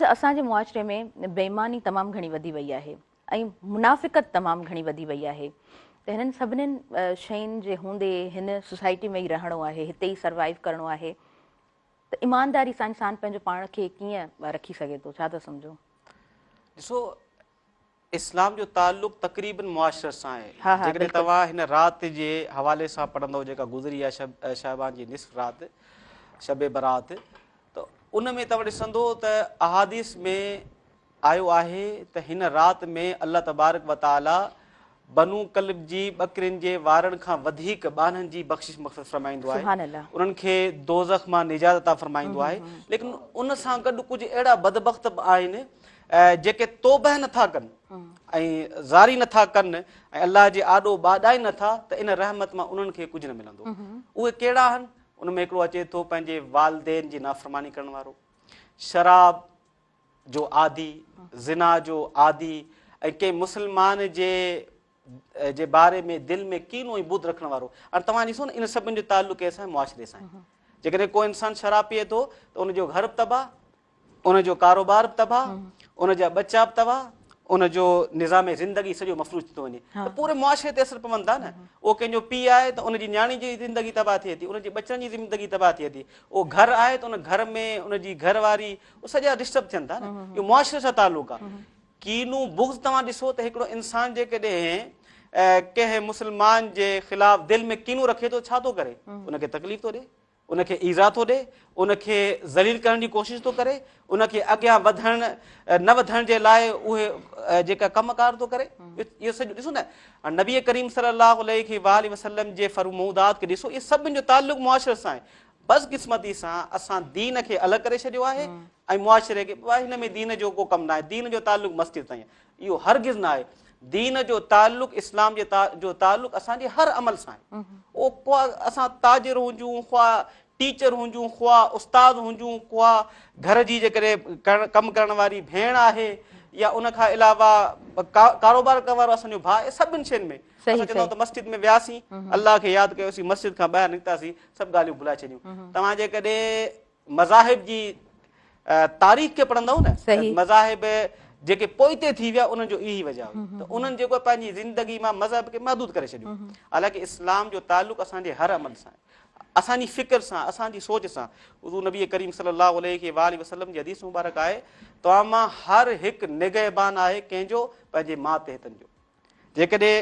अच्छा, असांजे मुआशरे में बेईमानी तमामु घणी वधी वई आहे ऐं मुनाफ़िक़त तमामु घणी वधी वई आहे। त हिननि सभिनीनि शयुनि जे हूंदे हिन सोसाइटी में ई रहणो आहे, हिते ई सर्वाइव करिणो आहे, त ईमानदारी सां इंसानु पंहिंजो पाण खे कीअं रखी सघे थो? छा था सम्झो? ॾिसो, इस्लाम जो ताल्लुक़ तक़रीबन मुआशरत सां आहे। हा हा, जेकॾहिं तव्हां हिन राति जे हवाले सां पढ़ंदव जेका गुज़री आहे शाबान जी निस्फ़ राति, शब बरात, त उन में तव्हां ॾिसंदो त अहादीस में आयो आहे त हिन राति में अल्लाह तबारक व ताला बनू कल्ब जी ॿकरियुनि जे वारनि खां वधीक ॿाननि जी बख़्शिश मक़सद फरमाईंदो आहे, सुभान अल्लाह। उन्हनि खे दोज़ख मां निजात अता फरमाईंदो आहे। लेकिन उन सां गॾु कुझु अहिड़ा बदबख़्त बि आहिनि जेके तौबह नथा कनि ऐं ज़ारी नथा कनि ऐं अल्लाह जे आॾो ॿाॾाई नथा, त इन रहमत मां उन्हनि खे कुझु न मिलंदो। उहे कहिड़ा आहिनि? उन में हिकिड़ो अचे थो पंहिंजे वालदेन जी नाफ़रमानी करण वारो, शराब जो आदी, ज़िना जो आदी, ऐं कंहिं मुस्लमान जे बारे में दिलि में कीनो ऐं बुध रखण वारो। हाणे तव्हां ॾिसो न, इन सभिनि जो ताल्लुक़ कंहिंसां? मुआशरे सां। जेकॾहिं को इंसानु शराब पीए थो त उनजो घर बि तबाह, उनजो कारोबार बि तबाह, उनजा बच्चा बि तबाह, उनजो निज़ाम ज़िंदगी सॼो मफ़लूज थो वञे। त पूरे मुआशरे ते असरु पवनि था न। उहो कंहिंजो पीउ आहे त उनजी न्याणी जी ज़िंदगी तबाह थिए थी, उनजे बचनि जी ज़िंदगी तबाह थिए थी। उहो घर आहे त उन घर में उनजी घरवारी उहे सॼा डिस्टर्ब थियनि था न। इहो मुआशरे सां ताल्लुक़ आहे। कीनू बुग़्ज़ तव्हां ॾिसो त हिकिड़ो इंसानु जेकॾहिं कंहिं मुस्लमान जे ख़िलाफ़ दिलि में कीनू रखे थो, छा थो करे? उनखे तकलीफ़ थो ॾे, उनखे ईज़ा थो ॾे, उनखे ज़लील करण जी कोशिशि थो करे, उनखे अॻियां न वधण जे लाइ उहे जेका कमकार थो करे। इहो सॼो ॾिसो न, नबी करीम सल्लल्लाहु अलैहि वसल्लम जे फरमूदात खे ॾिसो, इहे सभिनि जो ताल्लुक़ मुआशरे सां आहे। बदकिस्मती सां असां दीन खे अलॻि करे छॾियो आहे ऐं मुआशरे खे हिन में दीन जो को कमु न आहे। दीन जो ताल्लुक़ मस्जिद ताईं, इहो हरगिज़ न आहे। दीन जो ताल्लुक़, इस्लाम जो ताल्लुक़ असांजे हर अमल सां आहे। उहो ख़्वा असां ताजिर हुजूं, ख़्वा टीचर हुजूं, ख़्वा उस्ताद हुजूं, ख़्वा घर जी जेकॾहिं कमु करण वारी भेण आहे, या उन खां अलावा कारोबार करण वारो असांजो भाउ आहे, सभिनि शयुनि में असां चवंदा त मस्जिद में वियासीं, अल्लाह खे यादि कयोसीं, मस्जिद खां ॿाहिरि निकितासीं, सभु ॻाल्हियूं भुलाए छॾियूं। तव्हां जेकॾहिं मज़ाहिब जी तारीख़ खे पढ़ंदव न, मज़ाहिब जेके पोइते थी विया उन्हनि जो इहा ई वजह हुई त उन्हनि जेको पंहिंजी ज़िंदगी मां मज़हब खे महदूद करे छॾियो। हालांकि इस्लाम जो ताल्लुक़ असांजे हर अमल सां आहे, असांजी फ़िक्र सां, असांजी सोच सां। हुज़ूर नबी करीम सल्लल्लाहु अलैहि वसल्लम जी हदीस मुबारक आहे, तव्हां मां हर हिकु निगहबान आहे कंहिंजो? पंहिंजे मातहतनि जो। जेकॾहिं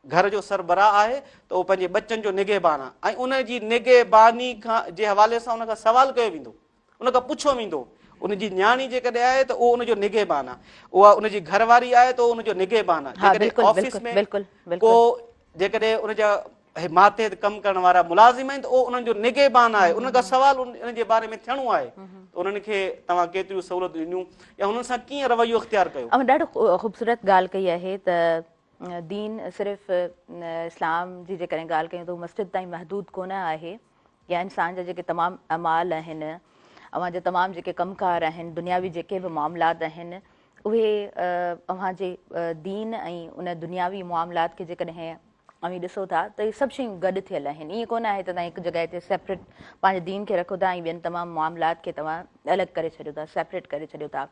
घर जो सरबराह आहे त उहो पंहिंजे बचनि जो निगहबान आहे, ऐं उनजी निगहबानी जे हवाले सां उनखां सवाल कयो वेंदो, उनखां पुछियो वेंदो। उनजी न्याणी जेकॾहिं आहे त उहो उनजो निगहबान आहे, उहा उनजी घरवारी आहे त उहो उनजो निगहबान आहे। जेकॾहिं ऑफिस में को जेकॾहिं उनजा मातहत कमु करण वारा मुलाज़िम आहिनि त उहो उन्हनि जो निगहबान आहे, उन्हनि खां सवाल उनजे बारे में थियणो आहे। त उन्हनि खे तव्हां केतिरियूं सहूलियतूं ॾिनियूं या हुननि सां कीअं रवैयो इख़्तियार कयो? ॾाढो ख़ूबसूरत ॻाल्हि कई आहे त दीन सिर्फ़ु इस्लाम जी जेकॾहिं ॻाल्हि कयूं त मस्जिद ताईं महदूद कोन आहे, या इंसान जा जेके तमामु अमाल आहिनि, अव्हां जा तमामु जेके कमकार आहिनि, दुनियावी जेके बि मामलात आहिनि, उहे अव्हां जे दीन ऐं उन दुनियावी मामलात खे जेकॾहिं अव्हां ॾिसो था त इहे सभु शयूं गॾु थियल आहिनि। ईअं कोन आहे त तव्हां हिकु जॻहि ते सेपरेट पंहिंजे दीन खे रखो था ऐं ॿियनि तमामु मामलात खे तव्हां अलॻि करे छॾियो था, सेपरेट करे छॾियो था।